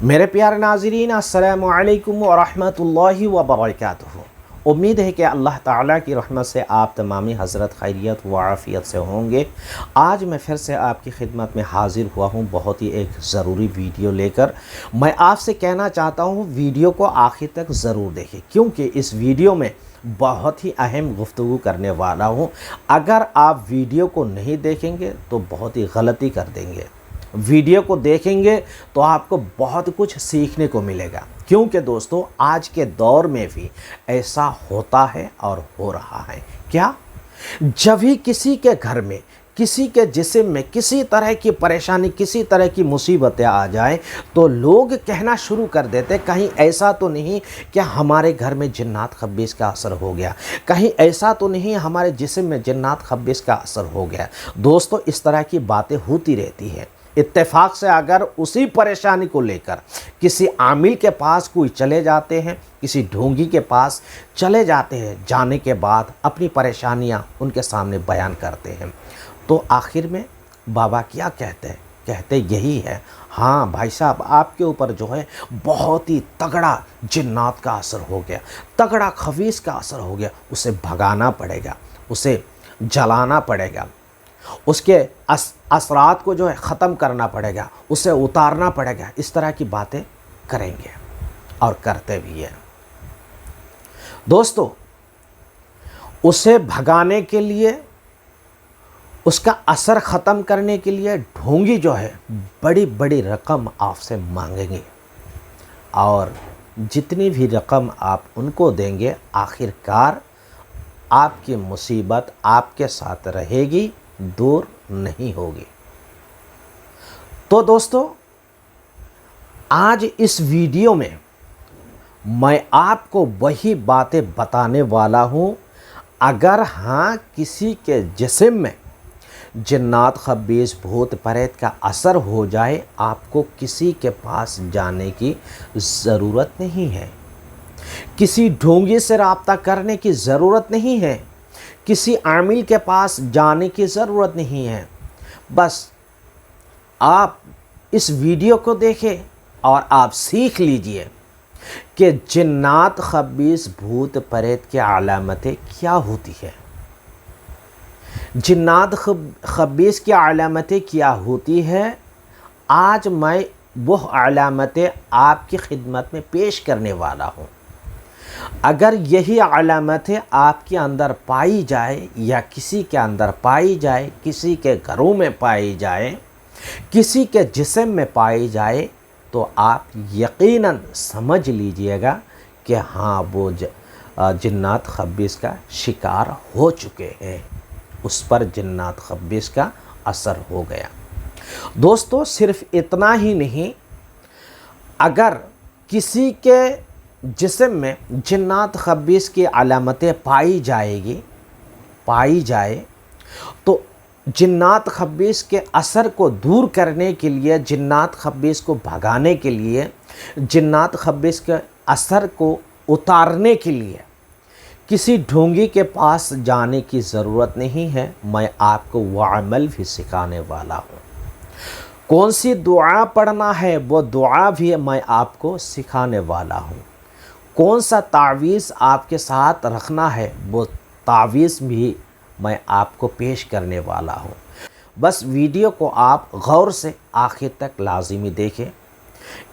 मेरे प्यारे नाज़रीन, अस्सलामु अलैकुम व रहमतुल्लाहि व बरकातुहू। उम्मीद है कि अल्लाह ताला की रहमत से आप तमामी हज़रत खैरियत व आफ़ियत से होंगे। आज मैं फिर से आपकी खिदमत में हाज़िर हुआ हूँ बहुत ही एक ज़रूरी वीडियो लेकर। मैं आपसे कहना चाहता हूँ वीडियो को आखिर तक ज़रूर देखें, क्योंकि इस वीडियो में बहुत ही अहम गुफ्तगू करने वाला हूँ। अगर आप वीडियो को नहीं देखेंगे तो बहुत ही गलती कर देंगे। वीडियो को देखेंगे तो आपको बहुत कुछ सीखने को मिलेगा, क्योंकि दोस्तों आज के दौर में भी ऐसा होता है और हो रहा है। क्या? जब भी किसी के घर में, किसी के जिस्म में किसी तरह की परेशानी, किसी तरह की मुसीबतें आ जाए तो लोग कहना शुरू कर देते, कहीं ऐसा तो नहीं कि हमारे घर में जिन्नात खब्बीस का असर हो गया, कहीं ऐसा तो नहीं हमारे जिस्म में जिन्नात खब्बीस का असर हो गया। दोस्तों इस तरह की बातें होती रहती हैं। इत्तेफाक से अगर उसी परेशानी को लेकर किसी आमिल के पास कोई चले जाते हैं, किसी ढोंगी के पास चले जाते हैं, जाने के बाद अपनी परेशानियां उनके सामने बयान करते हैं, तो आखिर में बाबा क्या कहते हैं? कहते यही है, हाँ भाई साहब आपके ऊपर जो है बहुत ही तगड़ा जिन्नात का असर हो गया, तगड़ा खबीस का असर हो गया, उसे भगाना पड़ेगा, उसे जलाना पड़ेगा, उसके असरात को जो है ख़त्म करना पड़ेगा, उसे उतारना पड़ेगा। इस तरह की बातें करेंगे और करते भी हैं। दोस्तों उसे भगाने के लिए, उसका असर ख़त्म करने के लिए ढोंगी जो है बड़ी बड़ी रकम आपसे मांगेंगे, और जितनी भी रकम आप उनको देंगे आखिरकार आपकी मुसीबत आपके साथ रहेगी, दूर नहीं होगी। तो दोस्तों आज इस वीडियो में मैं आपको वही बातें बताने वाला हूँ। अगर हाँ किसी के जिस्म में जिन्नात खब्बीस भूत प्रेत का असर हो जाए, आपको किसी के पास जाने की ज़रूरत नहीं है, किसी ढोंगी से रब्ता करने की ज़रूरत नहीं है, किसी आमिल के पास जाने की ज़रूरत नहीं है। बस आप इस वीडियो को देखें और आप सीख लीजिए कि जिन्नात खब्बीस भूत प्रेत की अलामतें क्या होती है, जिन्नात खब्बीस की अलामतें क्या होती है। आज मैं वह अलामतें आपकी खिदमत में पेश करने वाला हूँ। अगर यही अलामतें आपके अंदर पाई जाए या किसी के अंदर पाई जाए, किसी के घरों में पाई जाए, किसी के जिस्म में पाई जाए, तो आप यकीनन समझ लीजिएगा कि हाँ वो जिन्नात खब्बीस का शिकार हो चुके हैं, उस पर जिन्नात खब्बीस का असर हो गया। दोस्तों सिर्फ इतना ही नहीं, अगर किसी के जिस्म में जिन्नात खब्बीस की अलामतें पाई जाए तो जिन्नात खब्बीस के असर को दूर करने के लिए, जिन्नात खब्बीस को भगाने के लिए, जिन्नात खब्बीस के असर को उतारने के लिए किसी ढोंगी के पास जाने की ज़रूरत नहीं है। मैं आपको वह अमल भी सिखाने वाला हूँ। कौन सी दुआ पढ़ना है वो दुआ भी मैं आपको सिखाने वाला हूँ। कौन सा तावीज़ आपके साथ रखना है वो तावीज़ भी मैं आपको पेश करने वाला हूँ। बस वीडियो को आप गौर से आखिर तक लाज़िमी देखें।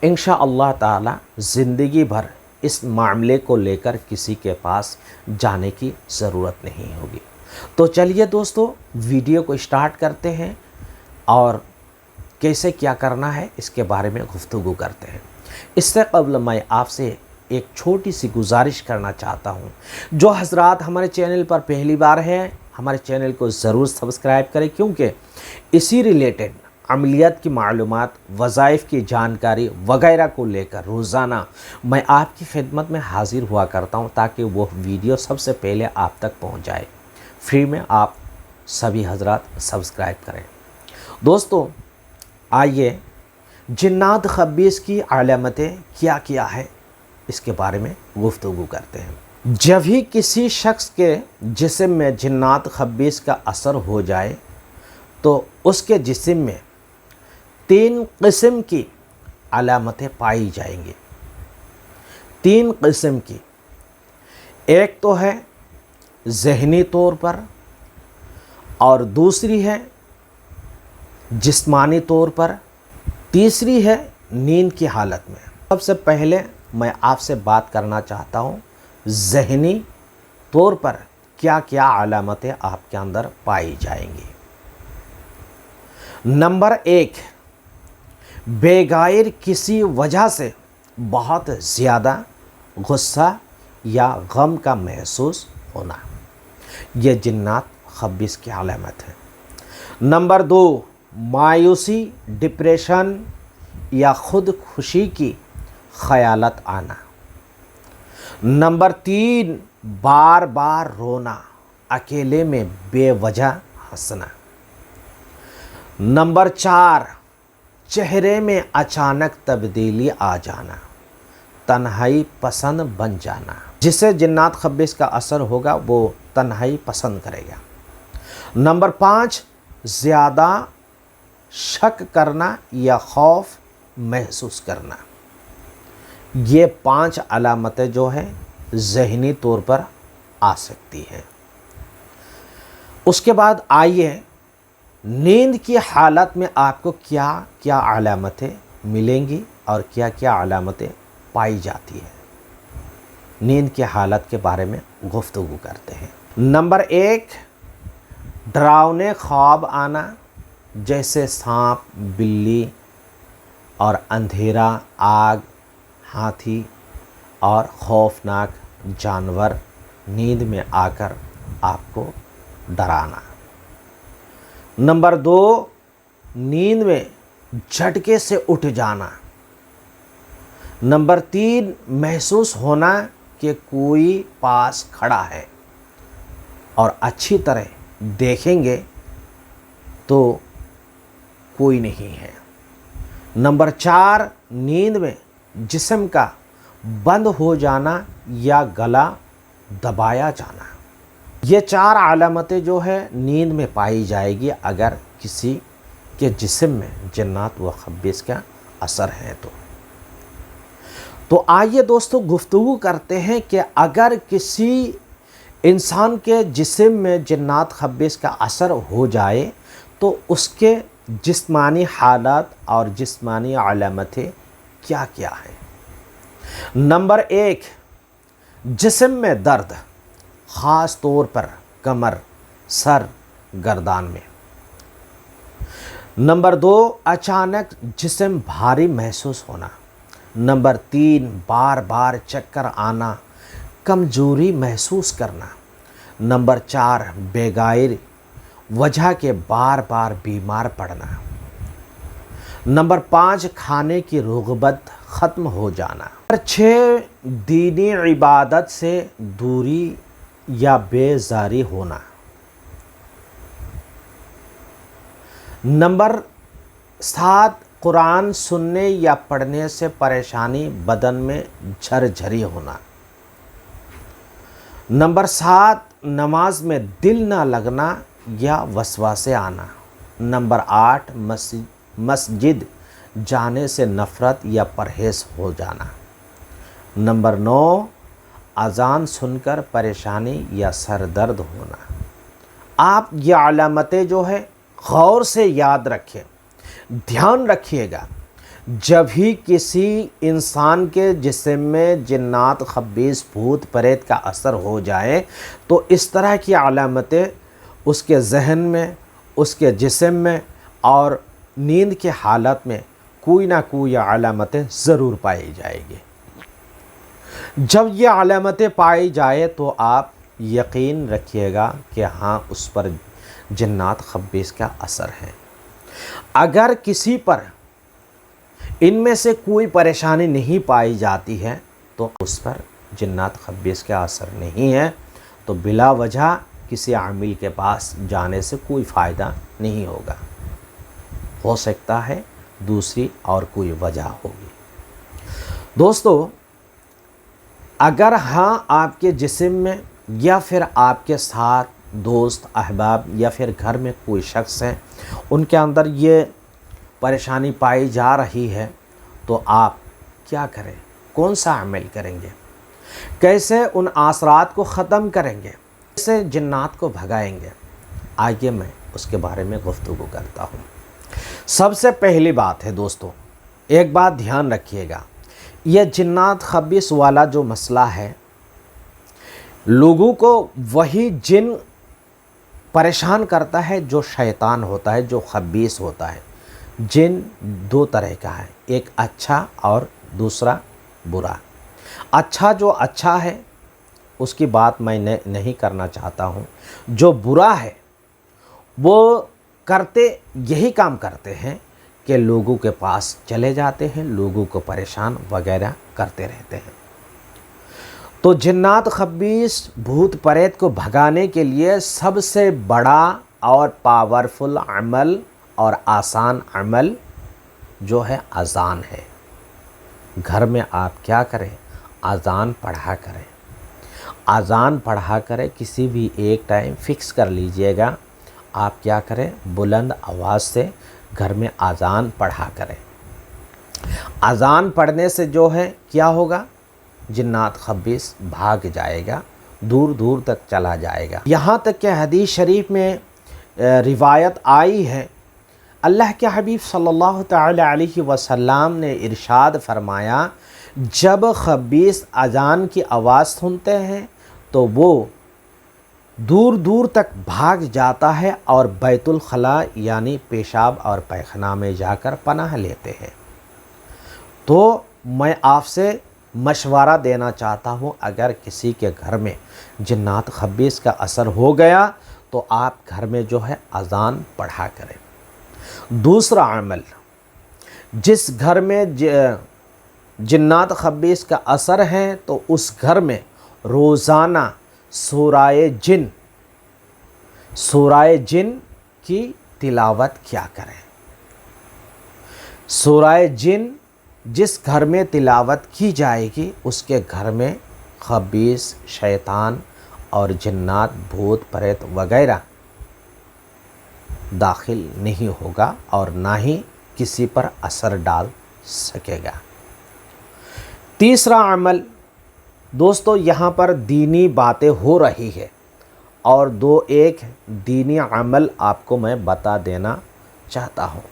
इंशाअल्लाह ताला ज़िंदगी भर इस मामले को लेकर किसी के पास जाने की ज़रूरत नहीं होगी। तो चलिए दोस्तों वीडियो को स्टार्ट करते हैं और कैसे क्या करना है इसके बारे में गुफ्तगू करते हैं। इससे क़ब्ल मैं आपसे एक छोटी सी गुजारिश करना चाहता हूँ। जो हज़रात हमारे चैनल पर पहली बार हैं, हमारे चैनल को ज़रूर सब्सक्राइब करें, क्योंकि इसी रिलेटेड अमलियत की मालूमात, वज़ाइफ की जानकारी वगैरह को लेकर रोज़ाना मैं आपकी खिदमत में हाज़िर हुआ करता हूँ, ताकि वो वीडियो सबसे पहले आप तक पहुँच जाए। फ्री में आप सभी हज़रात सब्सक्राइब करें। दोस्तों आइए जिन्नात खब्बीस की अलामतें क्या क्या है इसके बारे में गुफ्तगू करते हैं। जब भी किसी शख्स के जिस्म में जिन्नात खब्बीस का असर हो जाए तो उसके जिस्म में 3 किस्म की علامتیں پائی جائیں گی، 3 قسم کی۔ ایک تو ہے ذہنی طور پر، اور دوسری ہے جسمانی طور پر، تیسری ہے نیند کی حالت میں۔ سب سے پہلے میں آپ سے بات کرنا چاہتا ہوں ذہنی طور پر کیا کیا علامتیں آپ کے اندر پائی جائیں گی۔ نمبر 1، بغیر کسی وجہ سے بہت زیادہ غصہ یا غم کا محسوس ہونا، یہ جنات خبیث کی علامت ہے۔ نمبر 2، مایوسی، ڈپریشن یا خودکشی کی خیالات آنا۔ نمبر 3، بار بار رونا، اکیلے میں بے وجہ ہنسنا۔ نمبر 4، چہرے میں اچانک تبدیلی آ جانا، تنہائی پسند بن جانا۔ جسے جنات خبیث کا اثر ہوگا وہ تنہائی پسند کرے گا۔ نمبر 5، زیادہ شک کرنا یا خوف محسوس کرنا۔ یہ 5 علامتیں جو ہیں ذہنی طور پر آ سکتی ہیں۔ اس کے بعد آئیے نیند کی حالت میں آپ کو کیا کیا علامتیں ملیں گی اور کیا کیا علامتیں پائی جاتی ہیں۔ نیند کی حالت کے بارے میں گفتگو کرتے ہیں۔ نمبر 1، ڈراؤنے خواب آنا، جیسے سانپ، بلی اور اندھیرا، آگ، ہاتھی اور خوفناک جانور نیند میں آ کر آپ کو ڈرانا۔ نمبر 2، نیند میں جھٹکے سے اٹھ جانا۔ نمبر 3، محسوس ہونا کہ کوئی پاس کھڑا ہے اور اچھی طرح دیکھیں گے تو کوئی نہیں ہے۔ نمبر 4، نیند میں جسم کا بند ہو جانا یا گلا دبایا جانا۔ یہ 4 علامتیں جو ہے نیند میں پائی جائے گی اگر کسی کے جسم میں جنات و خبیث کا اثر ہے تو آئیے دوستو گفتگو کرتے ہیں کہ اگر کسی انسان کے جسم میں جنات خبیث کا اثر ہو جائے تو اس کے جسمانی حالات اور جسمانی علامتیں کیا کیا ہیں۔ نمبر 1، جسم میں درد، خاص طور پر کمر، سر، گردان میں۔ نمبر 2، اچانک جسم بھاری محسوس ہونا۔ نمبر 3، بار بار چکر آنا، کمزوری محسوس کرنا۔ نمبر 4، بغیر وجہ کے بار بار بیمار پڑنا۔ نمبر 5، کھانے کی رغبت ختم ہو جانا۔ نمبر 6، دینی عبادت سے دوری یا بیزاری ہونا۔ نمبر 7، قرآن سننے یا پڑھنے سے پریشانی، بدن میں جھرجھری ہونا۔ نمبر 7، نماز میں دل نہ لگنا یا وسواسے آنا۔ نمبر 8، مسجد جانے سے نفرت یا پرہیز ہو جانا۔ نمبر 9، اذان سن کر پریشانی یا سر درد ہونا۔ آپ یہ علامتیں جو ہے غور سے یاد رکھیں، دھیان رکھیے گا۔ جب ہی کسی انسان کے جسم میں جنات خبیث بھوت پریت کا اثر ہو جائے تو اس طرح کی علامتیں اس کے ذہن میں، اس کے جسم میں اور نیند کے حالت میں کوئی نہ کوئی علامتیں ضرور پائی جائے گی۔ جب یہ علامتیں پائی جائے تو آپ یقین رکھیے گا کہ ہاں اس پر جنات خبیث کا اثر ہے۔ اگر کسی پر ان میں سے کوئی پریشانی نہیں پائی جاتی ہے تو اس پر جنات خبیث کا اثر نہیں ہے، تو بلا وجہ کسی عامل کے پاس جانے سے کوئی فائدہ نہیں ہوگا۔ ہو سکتا ہے دوسری اور کوئی وجہ ہوگی۔ دوستو، اگر ہاں آپ کے جسم میں یا پھر آپ کے ساتھ دوست احباب یا پھر گھر میں کوئی شخص ہے، ان کے اندر یہ پریشانی پائی جا رہی ہے तो आप क्या करें, कौन सा अमल करेंगे, कैसे उन आसरात को ख़त्म करेंगे, कैसे जिन्नात को भगाएंगे, आइए मैं उसके बारे में गुफ्तगू करता हूँ। सबसे पहली बात है दोस्तों, एक बात ध्यान रखिएगा, यह जिन्नात खबीस वाला जो मसला है, लोगों को वही जिन परेशान करता है जो शैतान होता है, जो खबीस होता है। जिन दो तरह का है, एक अच्छा और दूसरा बुरा। अच्छा जो अच्छा है उसकी बात मैं नहीं करना चाहता हूँ। जो बुरा है वो करते यही काम करते हैं कि लोगों के पास चले जाते हैं, लोगों को परेशान वगैरह करते रहते हैं। तो जिन्नात खबीस भूत प्रेत को भगाने के लिए सबसे बड़ा और पावरफुल अमल और आसान अमल जो है अज़ान है। घर में आप क्या करें, अज़ान पढ़ा करें। अज़ान पढ़ा करें, किसी भी एक टाइम फ़िक्स कर लीजिएगा। आप क्या करें, बुलंद आवाज़ से घर में अज़ान पढ़ा करें। अज़ान पढ़ने से जो है क्या होगा, जिन्नात खबीस भाग जाएगा, दूर दूर तक चला जाएगा। यहाँ तक कि हदीस शरीफ में रिवायत आई है, अल्लाह के हबीब सल्लल्लाहु तआला अलैहि वसल्लम ने इरशाद फरमाया, जब खबीस अज़ान की आवाज़ सुनते हैं तो वो दूर दूर तक भाग जाता है और बैतुल खला यानी पेशाब और पैखाना में जाकर पनाह लेते हैं। तो मैं आपसे मशवरा देना चाहता हूँ, अगर किसी के घर में जिन्नात खबीस का असर हो गया तो आप घर में जो है अज़ान पढ़ा करें। दूसरा अमल, जिस घर में जिन्नात खबीस का असर है तो उस घर में रोज़ाना सूराए जिन की तिलावत क्या करें। सूराए जिन जिस घर में तिलावत की जाएगी उसके घर में खबीस, शैतान और जिन्नात, भूत प्रेत वगैरह दाखिल नहीं होगा और ना ही किसी पर असर डाल सकेगा। तीसरा अमल दोस्तों, यहाँ पर दीनी बातें हो रही है और एक दीनी अमल आपको मैं बता देना चाहता हूँ।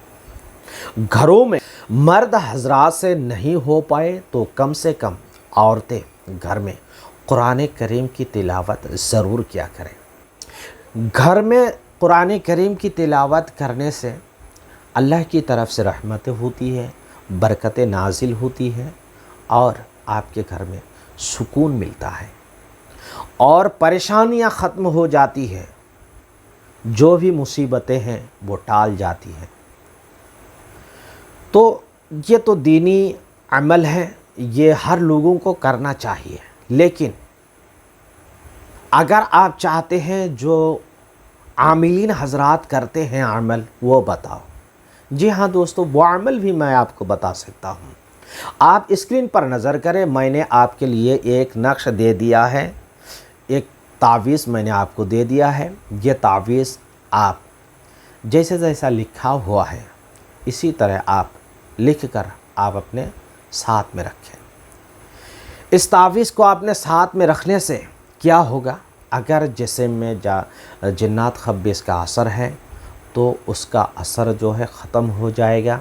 घरों में मर्द हजरात से नहीं हो पाए तो कम से कम औरतें घर में कुरान करीम की तिलावत ज़रूर किया करें। घर में कुरान करीम की तिलावत करने से अल्लाह की तरफ से रहमतें होती है, बरकतें नाजिल होती है और आपके घर में सुकून मिलता है और परेशानियां ख़त्म हो जाती है। जो भी मुसीबतें हैं वो टाल जाती हैं। तो ये तो दीनी अमल है, ये हर लोगों को करना चाहिए। लेकिन अगर आप चाहते हैं जो आमिलीन हजरात करते हैं अमल, वो बताओ। जी हाँ दोस्तों, वो अमल भी मैं आपको बता सकता हूँ। आप स्क्रीन पर नज़र करें, मैंने आपके लिए एक नक्श दे दिया है, एक तावीज़ मैंने आपको दे दिया है। ये तावीज़ आप जैसे जैसा लिखा हुआ है इसी तरह आप लिख कर आप अपने साथ में रखें। इस तावीज़ को आपने साथ में रखने से क्या होगा, अगर जिस्म में जिन्नात खबीस का असर है तो उसका असर जो है ख़त्म हो जाएगा,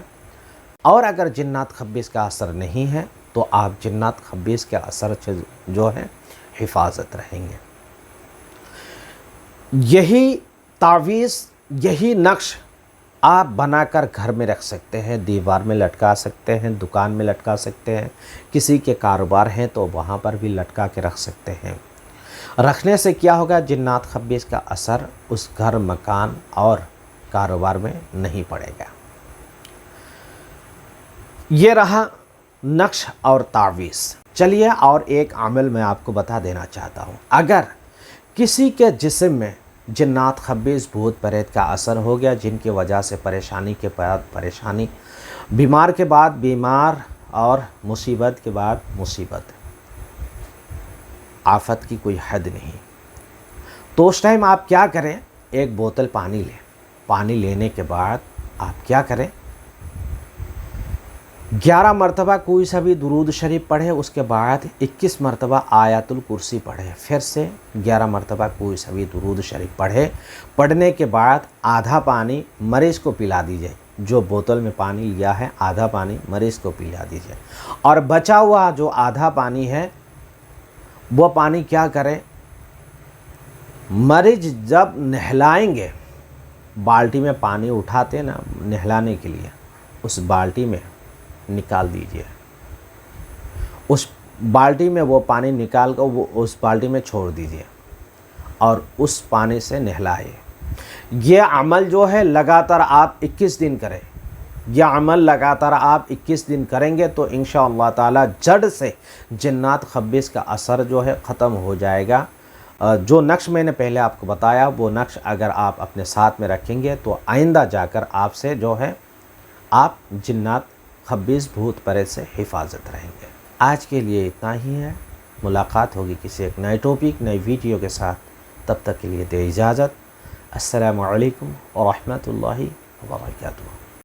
और अगर जिन्नात खबीस का असर नहीं है तो आप जिन्नात खबीस के असर से जो है हिफाजत रहेंगे। यही तावीज़, यही नक्श आप बनाकर घर में रख सकते हैं, दीवार में लटका सकते हैं, दुकान में लटका सकते हैं, किसी के कारोबार हैं तो वहाँ पर भी लटका के रख सकते हैं। रखने से क्या होगा, जिन्नात खबीस का असर उस घर, मकान और कारोबार में नहीं पड़ेगा। ये रहा नक्श और तावीज़। चलिए और एक अमल मैं आपको बता देना चाहता हूँ। अगर किसी के जिस्म में जिन्नात खबीस, भूत प्रेत का असर हो गया, जिनकी वजह से परेशानी के बाद परेशानी, बीमार के बाद बीमार और मुसीबत के बाद मुसीबत, आफत की कोई हद नहीं, तो उस टाइम आप क्या करें, एक बोतल पानी लें। पानी लेने के बाद आप क्या करें, 11 मरतबा कोई सा भी दुरूद शरीफ पढ़े, उसके बाद 21 मरतबा आयतुल कुर्सी पढ़े, फिर से 11 मरतबा कोई सा भी दुरूद शरीफ पढ़े। पढ़ने के बाद आधा पानी मरीज़ को पिला दीजिए, जो बोतल में पानी लिया है आधा पानी मरीज़ को पिला दीजिए, और बचा हुआ जो आधा पानी है वो पानी क्या करें, मरीज़ जब नहलाएंगे, बाल्टी में पानी उठाते ना नहलाने के लिए, उस बाल्टी में निकाल दीजिए, उस बाल्टी में वो पानी निकाल कर वो उस बाल्टी में छोड़ दीजिए और उस पानी से नहलाइए। ये अमल जो है लगातार आप 21 दिन करें। यह अमल लगातार आप 21 दिन करेंगे तो इंशाअल्लाह ताला जड़ से जिन्नात खब्बिस का असर जो है ख़त्म हो जाएगा। जो नक्श मैंने पहले आपको बताया वो नक्श अगर आप अपने साथ में रखेंगे तो आइंदा जाकर आपसे जो है आप जिन्नात खब्बिस भूत परे से हिफाजत रहेंगे। आज के लिए इतना ही है। मुलाकात होगी किसी एक नए टॉपिक नई वीडियो के साथ, तब तक के लिए दे इजाज़त। अस्सलामु अलैकुम व रहमतुल्लाहि व बरकातुहू।